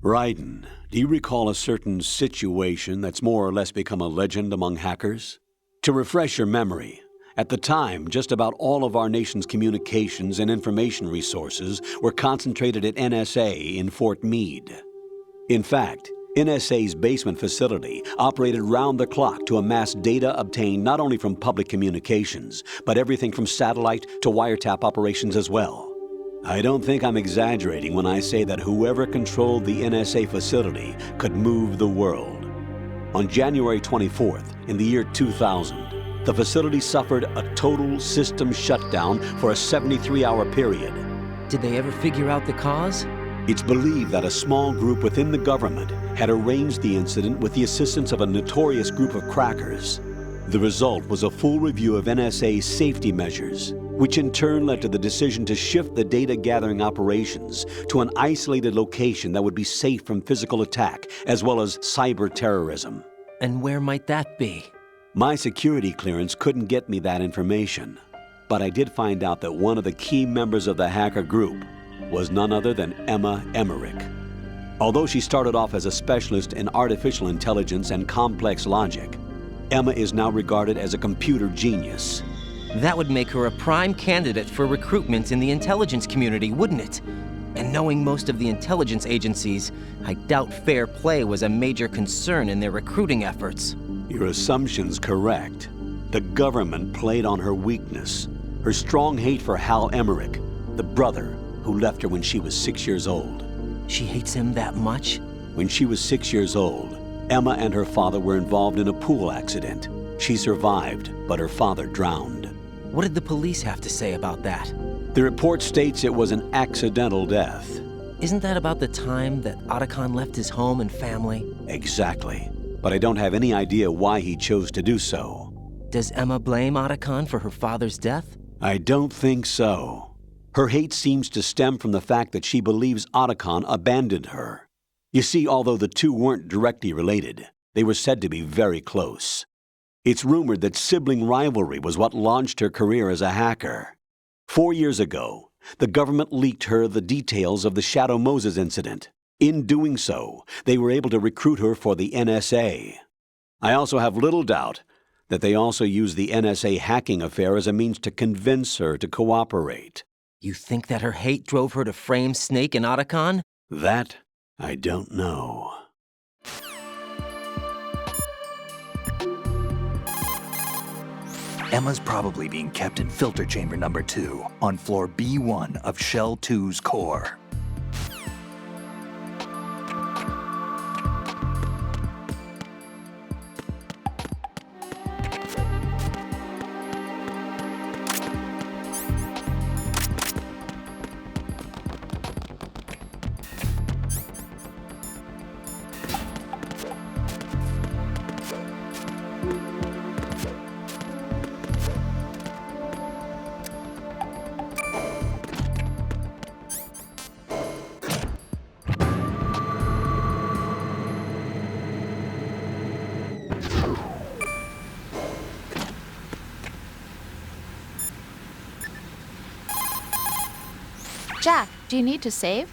Raiden, do you recall a certain situation that's more or less become a legend among hackers? To refresh your memory, at the time, just about all of our nation's communications and information resources were concentrated at NSA in Fort Meade. In fact, NSA's basement facility operated round the clock to amass data obtained not only from public communications, but everything from satellite to wiretap operations as well. I don't think I'm exaggerating when I say that whoever controlled the NSA facility could move the world. On January 24th, in the year 2000, the facility suffered a total system shutdown for a 73-hour period. Did they ever figure out the cause? It's believed that a small group within the government had arranged the incident with the assistance of a notorious group of crackers. The result was a full review of NSA's safety measures, which in turn led to the decision to shift the data gathering operations to an isolated location that would be safe from physical attack as well as cyber terrorism. And where might that be? My security clearance couldn't get me that information, but I did find out that one of the key members of the hacker group was none other than Emma Emmerich. Although she started off as a specialist in artificial intelligence and complex logic, Emma is now regarded as a computer genius. That would make her a prime candidate for recruitment in the intelligence community, wouldn't it? And knowing most of the intelligence agencies, I doubt fair play was a major concern in their recruiting efforts. Your assumption's correct. The government played on her weakness, her strong hate for Hal Emmerich, the brother who left her when she was 6 years old. She hates him that much? When she was 6 years old, Emma and her father were involved in a pool accident. She survived, but her father drowned. What did the police have to say about that? The report states it was an accidental death. Isn't that about the time that Otacon left his home and family? Exactly. But I don't have any idea why he chose to do so. Does Emma blame Otacon for her father's death? I don't think so. Her hate seems to stem from the fact that she believes Otacon abandoned her. You see, although the two weren't directly related, they were said to be very close. It's rumored that sibling rivalry was what launched her career as a hacker. 4 years ago, the government leaked her the details of the Shadow Moses incident. In doing so, they were able to recruit her for the NSA. I also have little doubt that they also used the NSA hacking affair as a means to convince her to cooperate. You think that her hate drove her to frame Snake and Otacon? That I don't know. Emma's probably being kept in filter chamber number 2 on floor B1 of Shell 2's core. Jack, do you need to save?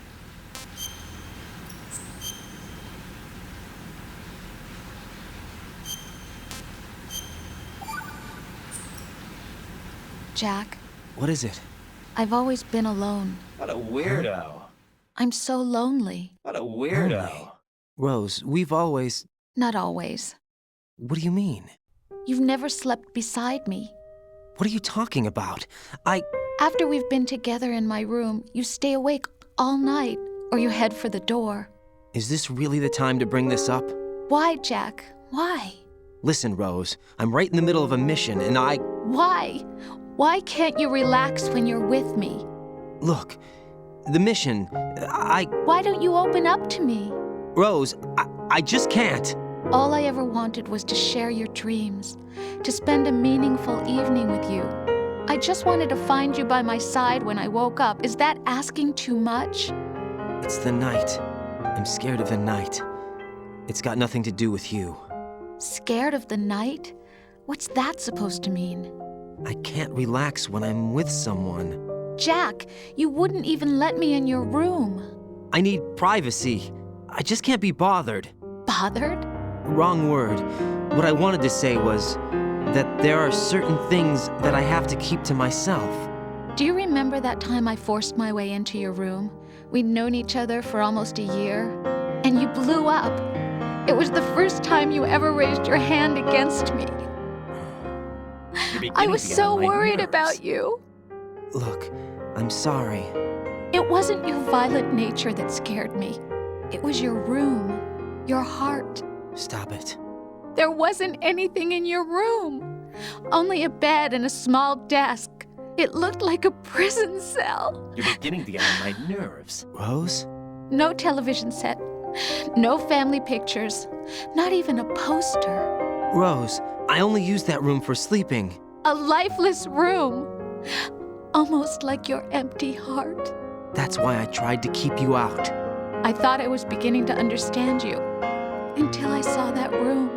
Jack, What is it? I've always been alone. What a weirdo. I'm so lonely. What a weirdo. Lonely. Rose, we've always... Not always. What do you mean? You've never slept beside me. What are you talking about? After we've been together in my room, you stay awake all night, or you head for the door. Is this really the time to bring this up? Why, Jack? Why? Listen, Rose, I'm right in the middle of a mission, and Why? Why can't you relax when you're with me? Look, the mission, Why don't you open up to me? Rose, I just can't. All I ever wanted was to share your dreams, to spend a meaningful evening with you. I just wanted to find you by my side when I woke up. Is that asking too much? It's the night. I'm scared of the night. It's got nothing to do with you. Scared of the night? What's that supposed to mean? I can't relax when I'm with someone. Jack, you wouldn't even let me in your room. I need privacy. I just can't be bothered. Bothered? Wrong word. What I wanted to say was that there are certain things that I have to keep to myself. Do you remember that time I forced my way into your room? We'd known each other for almost a year, and you blew up. It was the first time you ever raised your hand against me. I was so worried about you. Look, I'm sorry. It wasn't your violent nature that scared me. It was your room, your heart. Stop it. There wasn't anything in your room. Only a bed and a small desk. It looked like a prison cell. You're beginning to get on my nerves. Rose? No television set. No family pictures. Not even a poster. Rose, I only use that room for sleeping. A lifeless room. Almost like your empty heart. That's why I tried to keep you out. I thought I was beginning to understand you. Until I saw that room.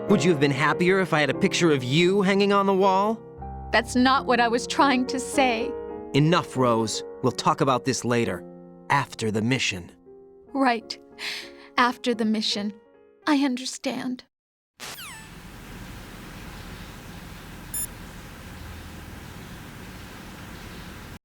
Would you have been happier if I had a picture of you hanging on the wall? That's not what I was trying to say. Enough, Rose. We'll talk about this later. After the mission. Right. After the mission. I understand.